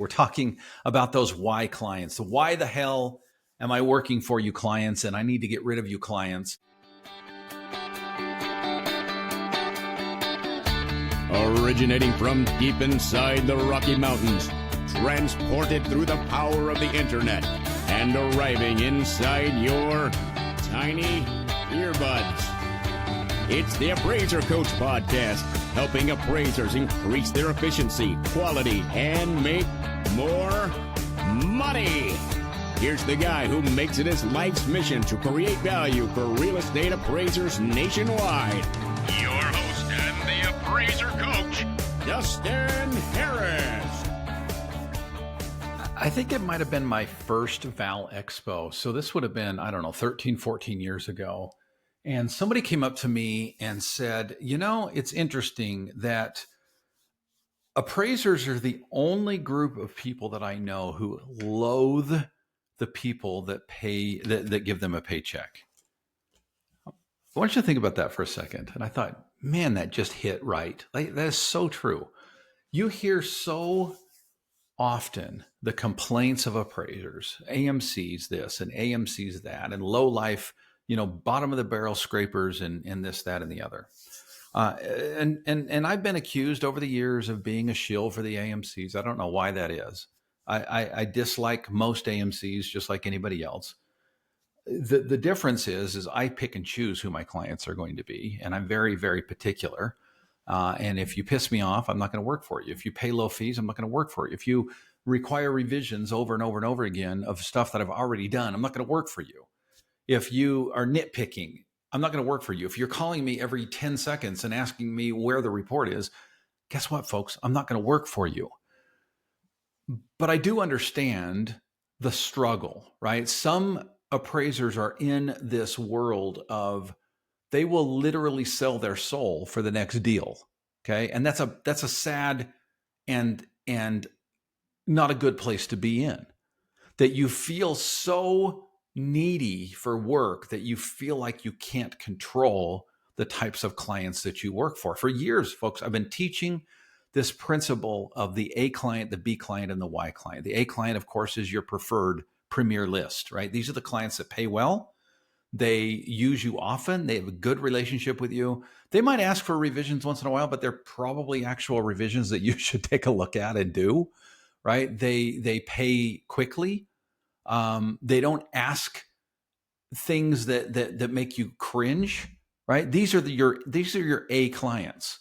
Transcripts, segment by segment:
We're talking about those why clients. So why the hell am I working for you clients, and I need to get rid of you clients? Originating from deep inside the Rocky Mountains, transported through the power of the internet, and arriving inside your tiny earbuds. It's the Appraiser Coach podcast, helping appraisers increase their efficiency, quality, and make more money. Here's the guy who makes it his life's mission to create value for real estate appraisers nationwide. Your host and the Appraiser Coach, Justin Harris. I think it might have been my first Val Expo. So this would have been, 13, 14 years ago. And somebody came up to me and said, it's interesting that appraisers are the only group of people that I know who loathe the people that that give them a paycheck. I want you to think about that for a second. And I thought, man, that just hit right. Like, that is so true. You hear so often the complaints of appraisers, AMC's this and AMC's that, and low life, bottom of the barrel scrapers and this, that, and the other. And I've been accused over the years of being a shill for the AMCs. I don't know why that is. I dislike most AMCs just like anybody else. The difference is I pick and choose who my clients are going to be, and I'm very, very particular. And if you piss me off, I'm not going to work for you. If you pay low fees, I'm not going to work for you. If you require revisions over and over and over again of stuff that I've already done, I'm not going to work for you. If you are nitpicking, I'm not going to work for you. If you're calling me every 10 seconds and asking me where the report is, guess what, folks? I'm not going to work for you. But I do understand the struggle, right? Some appraisers are in this world of they will literally sell their soul for the next deal. Okay. And that's a sad and not a good place to be in, that you feel so needy for work that you feel like you can't control the types of clients that you work for. For years, folks, I've been teaching this principle of the A client, the B client, and the Y client. The A client, of course, is your preferred premier list, right? These are the clients that pay well. They use you often. They have a good relationship with you. They might ask for revisions once in a while, but they're probably actual revisions that you should take a look at and do, right? They pay quickly. They don't ask things that make you cringe, right? These are your A clients.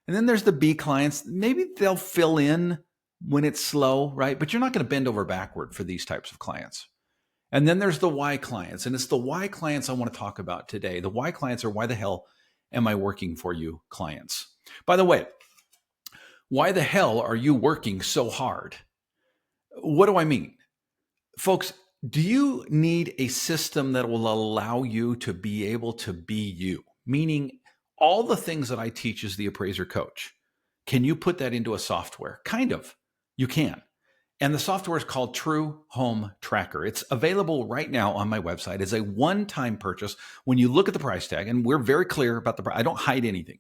And then there's the B clients. Maybe they'll fill in when it's slow, right? But you're not going to bend over backward for these types of clients. And then there's the Y clients. And it's the Y clients I want to talk about today. The Y clients are why the hell am I working for you clients? By the way, why the hell are you working so hard? What do I mean? Folks, do you need a system that will allow you to be able to be you? Meaning all the things that I teach as the Appraiser Coach. Can you put that into a software? Kind of. You can. And the software is called True Home Tracker. It's available right now on my website as a one-time purchase. When you look at the price tag, and we're very clear about the price, I don't hide anything.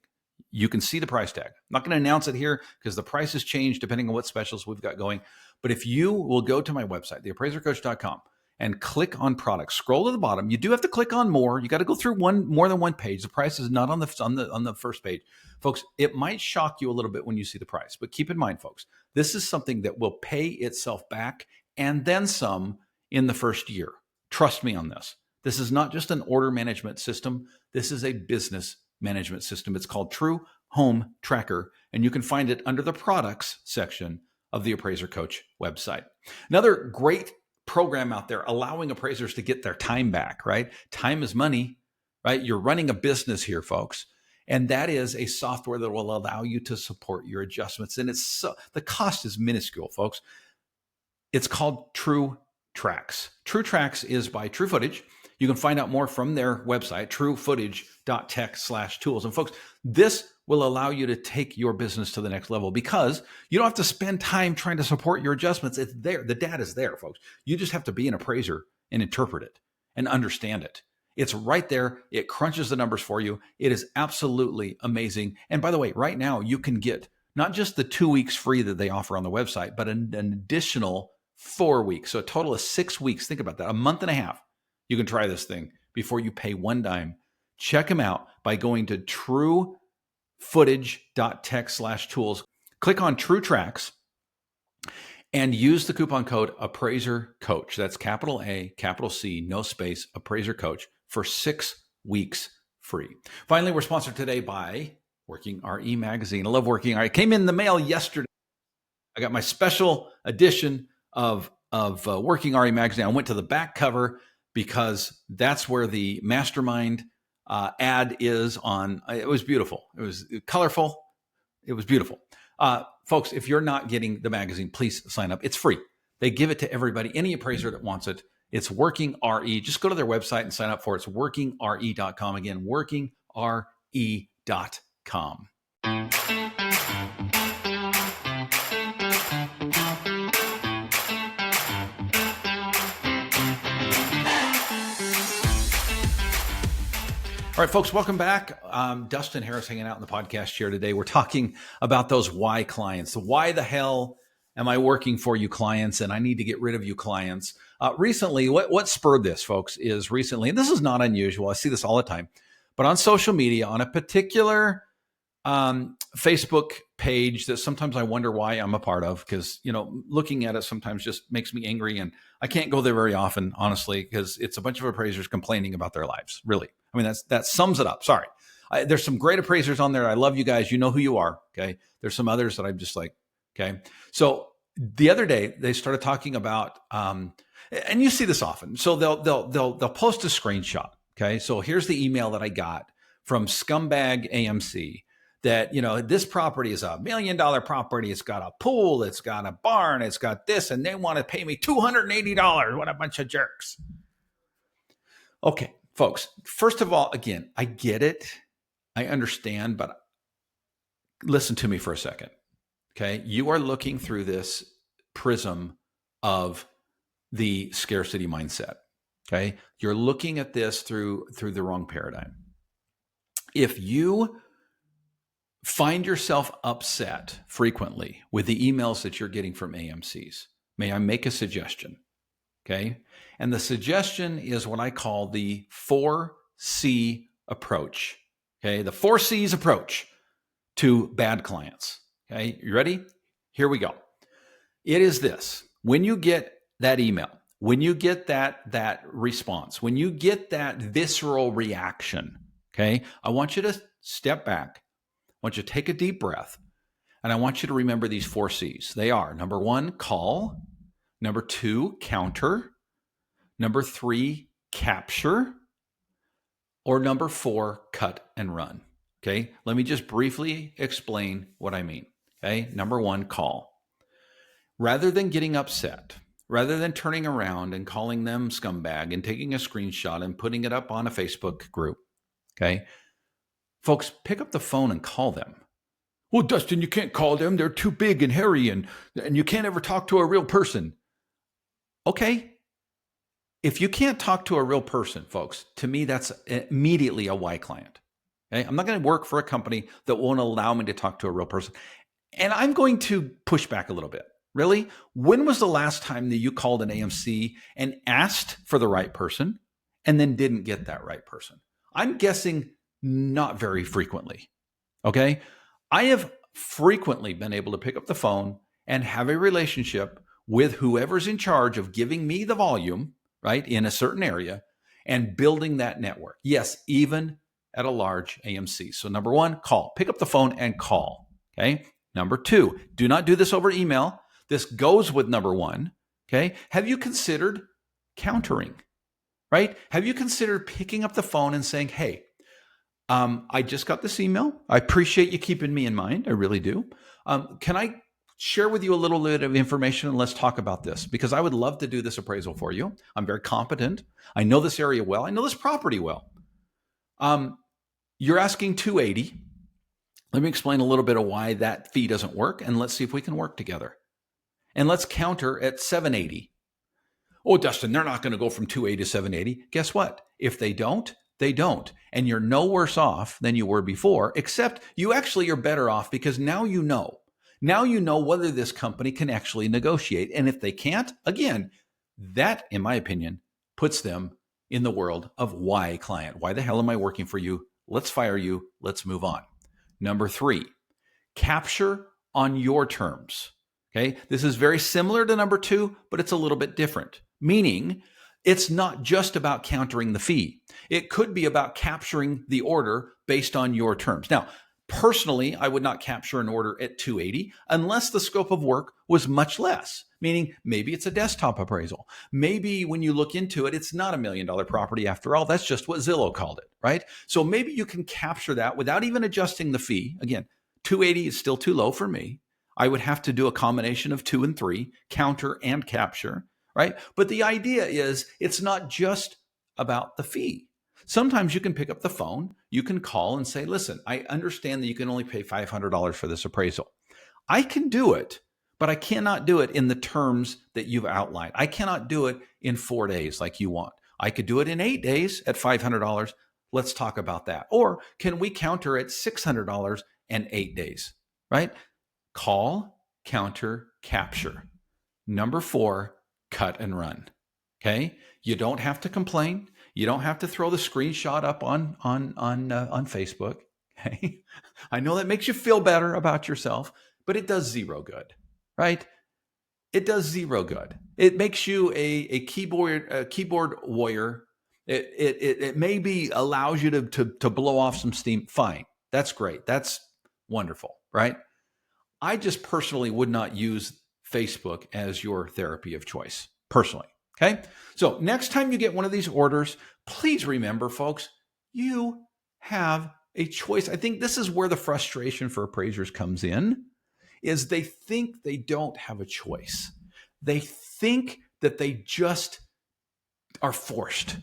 You can see the price tag. I'm not going to announce it here because the price has changed depending on what specials we've got going. But if you will go to my website, TheAppraiserCoach.com, and click on products, scroll to the bottom. You do have to click on more. You got to go through more than one page. The price is not on the first page. Folks, it might shock you a little bit when you see the price, but keep in mind, folks, this is something that will pay itself back and then some in the first year. Trust me on this. This is not just an order management system. This is a business management system. It's called True Home Tracker, and you can find it under the products section of the Appraiser Coach website. Another great program out there allowing appraisers to get their time back, right? Time is money, right? You're running a business here, folks. And that is a software that will allow you to support your adjustments. And the cost is minuscule, folks. It's called True Tracks. True Tracks is by True Footage. You can find out more from their website, truefootage.tech/tools. And folks, this will allow you to take your business to the next level because you don't have to spend time trying to support your adjustments. It's there. The data is there, folks. You just have to be an appraiser and interpret it and understand it. It's right there. It crunches the numbers for you. It is absolutely amazing. And by the way, right now you can get not just the 2 weeks free that they offer on the website, but an additional 4 weeks. So a total of 6 weeks. Think about that. A month and a half. You can try this thing before you pay one dime. Check them out by going to truefootage.tech/tools. Click on True Tracks and use the coupon code AppraiserCoach. That's capital A, capital C, no space, AppraiserCoach for 6 weeks free. Finally, we're sponsored today by Working RE Magazine. I love Working RE. It came in the mail yesterday. I got my special edition of Working RE Magazine. I went to the back cover because that's where the mastermind ad is on. It was beautiful. It was colorful. It was beautiful. Folks, if you're not getting the magazine, please sign up. It's free. They give it to everybody, any appraiser that wants it. It's Working RE. Just go to their website and sign up for it. It's workingre.com. Again, workingre.com. All right, folks, welcome back. Dustin Harris hanging out in the podcast chair today. We're talking about those why clients. So why the hell am I working for you clients and I need to get rid of you clients? Recently, what spurred this, folks, is recently, and this is not unusual. I see this all the time, but on social media, on a particular Facebook page that sometimes I wonder why I'm a part of, because, looking at it sometimes just makes me angry. And I can't go there very often, honestly, because it's a bunch of appraisers complaining about their lives, really. I mean, that sums it up. Sorry. There's some great appraisers on there. I love you guys. You know who you are. Okay. There's some others that I'm just like, okay. So the other day they started talking about, and you see this often. So they'll post a screenshot. Okay. So here's the email that I got from Scumbag AMC that, this property is $1 million property. It's got a pool. It's got a barn. It's got this, and they want to pay me $280. What a bunch of jerks. Okay. Folks, first of all, again, I get it. I understand, but listen to me for a second. Okay. You are looking through this prism of the scarcity mindset. Okay. You're looking at this through the wrong paradigm. If you find yourself upset frequently with the emails that you're getting from AMCs, may I make a suggestion? Okay. And the suggestion is what I call the 4C approach. Okay. The 4 C's approach to bad clients. Okay. You ready? Here we go. It is this: when you get that email, when you get that response, when you get that visceral reaction, okay, I want you to step back. I want you to take a deep breath. And I want you to remember these 4 C's. They are: number 1, call; number 2, counter; number 3, capture; or number 4, cut and run. Okay. Let me just briefly explain what I mean. Okay. Number 1, call. Rather than getting upset, rather than turning around and calling them scumbag and taking a screenshot and putting it up on a Facebook group. Okay. Folks, pick up the phone and call them. Well, Dustin, you can't call them. They're too big and hairy and you can't ever talk to a real person. Okay. If you can't talk to a real person, folks, to me, that's immediately a why client. Okay? I'm not going to work for a company that won't allow me to talk to a real person. And I'm going to push back a little bit. Really? When was the last time that you called an AMC and asked for the right person and then didn't get that right person? I'm guessing not very frequently. Okay. I have frequently been able to pick up the phone and have a relationship with whoever's in charge of giving me the volume, right, in a certain area and building that network. Yes, even at a large AMC. So number 1, call. Pick up the phone and call. Okay. Number 2, do not do this over email. This goes with number 1. Okay. Have you considered countering, right? Have you considered picking up the phone and saying, hey, I just got this email. I appreciate you keeping me in mind. I really do. Can I share with you a little bit of information and let's talk about this? Because I would love to do this appraisal for you. I'm very competent. I know this area well. I know this property well. You're asking $280. Let me explain a little bit of why that fee doesn't work, and let's see if we can work together. And let's counter at $780. Oh, Dustin, they're not going to go from $280 to $780. Guess what? If they don't, they don't. And you're no worse off than you were before, except you actually are better off because now you know. Now you know whether this company can actually negotiate. And if they can't, again, that, in my opinion, puts them in the world of why client. Why the hell am I working for you? Let's fire you. Let's move on. Number 3, capture on your terms. Okay. This is very similar to number 2, but it's a little bit different. Meaning, it's not just about countering the fee. It could be about capturing the order based on your terms. Now, personally, I would not capture an order at $280 unless the scope of work was much less, meaning maybe it's a desktop appraisal. Maybe when you look into it, it's not $1 million property after all. That's just what Zillow called it, right? So maybe you can capture that without even adjusting the fee. Again, $280 is still too low for me. I would have to do a combination of 2 and 3, counter and capture, right? But the idea is it's not just about the fee. Sometimes you can pick up the phone, you can call and say, listen, I understand that you can only pay $500 for this appraisal. I can do it, but I cannot do it in the terms that you've outlined. I cannot do it in 4 days like you want. I could do it in 8 days at $500. Let's talk about that. Or can we counter at $600 and 8 days, right? Call, counter, capture. Number 4, cut and run. Okay. You don't have to complain. You don't have to throw the screenshot up on Facebook. Okay. I know that makes you feel better about yourself, but it does zero good, right? It does zero good. It makes you a keyboard warrior. It maybe allows you to blow off some steam. Fine. That's great. That's wonderful, right? I just personally would not use Facebook as your therapy of choice, personally. Okay. So next time you get one of these orders, please remember, folks, you have a choice. I think this is where the frustration for appraisers comes in, is they think they don't have a choice. They think that they just are forced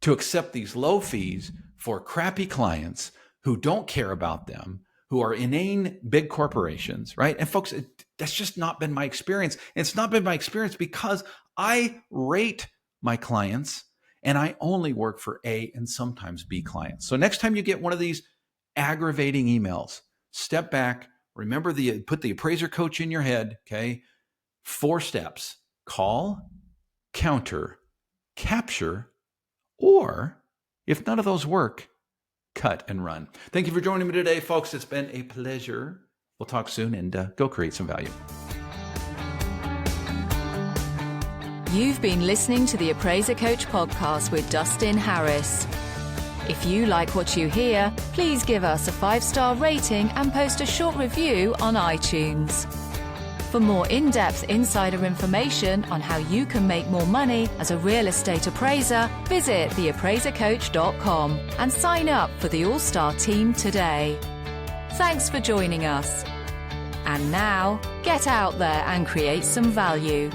to accept these low fees for crappy clients who don't care about them, who are inane big corporations, right? And folks, that's just not been my experience. And it's not been my experience because I rate my clients and I only work for A and sometimes B clients. So next time you get one of these aggravating emails, step back, remember put the appraiser coach in your head, okay? 4 steps: call, counter, capture, or if none of those work, cut and run. Thank you for joining me today, folks. It's been a pleasure. We'll talk soon, and go create some value. You've been listening to the Appraiser Coach podcast with Dustin Harris. If you like what you hear, please give us a 5-star rating and post a short review on iTunes. For more in-depth insider information on how you can make more money as a real estate appraiser, visit TheAppraiserCoach.com and sign up for the All-Star team today. Thanks for joining us. And now, get out there and create some value.